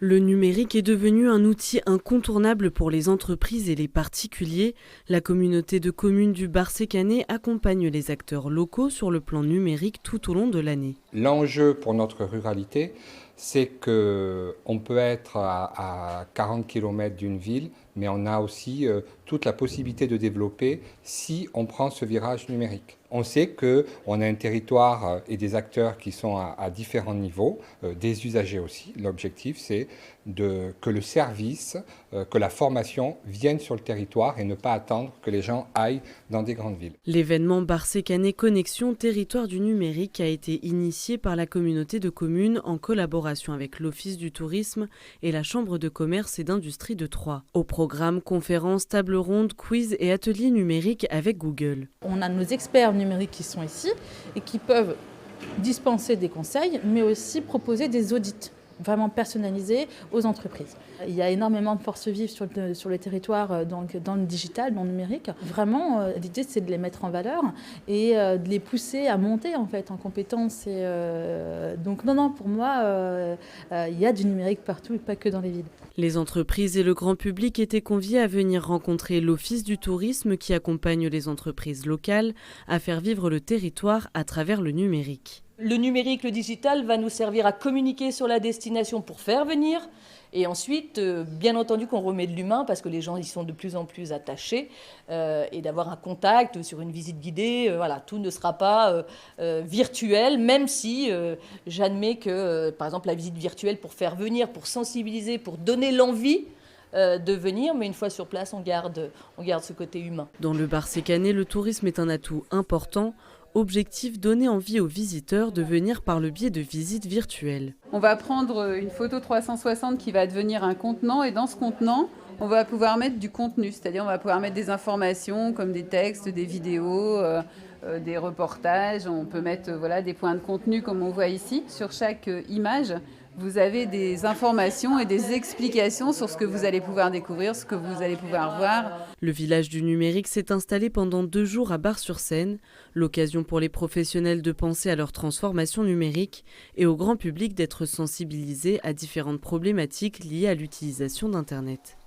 Le numérique est devenu un outil incontournable pour les entreprises et les particuliers. La communauté de communes du Bar-Sécané accompagne les acteurs locaux sur le plan numérique tout au long de l'année. L'enjeu pour notre ruralité, c'est qu'on peut être à 40 km d'une ville, mais on a aussi toute la possibilité de développer si on prend ce virage numérique. On sait qu'on a un territoire et des acteurs qui sont à différents niveaux, des usagers aussi. L'objectif, c'est que le service, que la formation vienne sur le territoire et ne pas attendre que les gens aillent dans des grandes villes. L'événement Bar-Sécané Connexion Territoire du numérique a été initié par la communauté de communes en collaboration avec l'Office du tourisme et la Chambre de commerce et d'industrie de Troyes. Au programme, conférences, tables rondes, quiz et ateliers numériques avec Google. On a nos experts numériques qui sont ici et qui peuvent dispenser des conseils, mais aussi proposer des audits vraiment personnalisés aux entreprises. Il y a énormément de forces vives sur le territoire, donc dans le digital, dans le numérique. Vraiment, l'idée, c'est de les mettre en valeur et de les pousser à monter en fait en compétences. Donc non, pour moi, il y a du numérique partout et pas que dans les villes. Les entreprises et le grand public étaient conviés à venir rencontrer l'Office du tourisme qui accompagne les entreprises locales à faire vivre le territoire à travers le numérique. Le numérique, le digital va nous servir à communiquer sur la destination pour faire venir. Et ensuite, bien entendu qu'on remet de l'humain parce que les gens y sont de plus en plus attachés et d'avoir un contact sur une visite guidée. Voilà, tout ne sera pas virtuel, même si j'admets que, par exemple, la visite virtuelle pour faire venir, pour sensibiliser, pour donner l'envie de venir, mais une fois sur place, on garde ce côté humain. Dans le Bar-Sécané, le tourisme est un atout important. Objectif, donner envie aux visiteurs de venir par le biais de visites virtuelles. On va prendre une photo 360 qui va devenir un contenant et dans ce contenant, on va pouvoir mettre du contenu, c'est-à-dire on va pouvoir mettre des informations comme des textes, des vidéos, des reportages. On peut mettre des points de contenu comme on voit ici. Sur chaque image, vous avez des informations et des explications sur ce que vous allez pouvoir découvrir, ce que vous allez pouvoir voir. Le village du numérique s'est installé pendant 2 jours à Bar-sur-Seine, l'occasion pour les professionnels de penser à leur transformation numérique et au grand public d'être sensibilisés à différentes problématiques liées à l'utilisation d'Internet.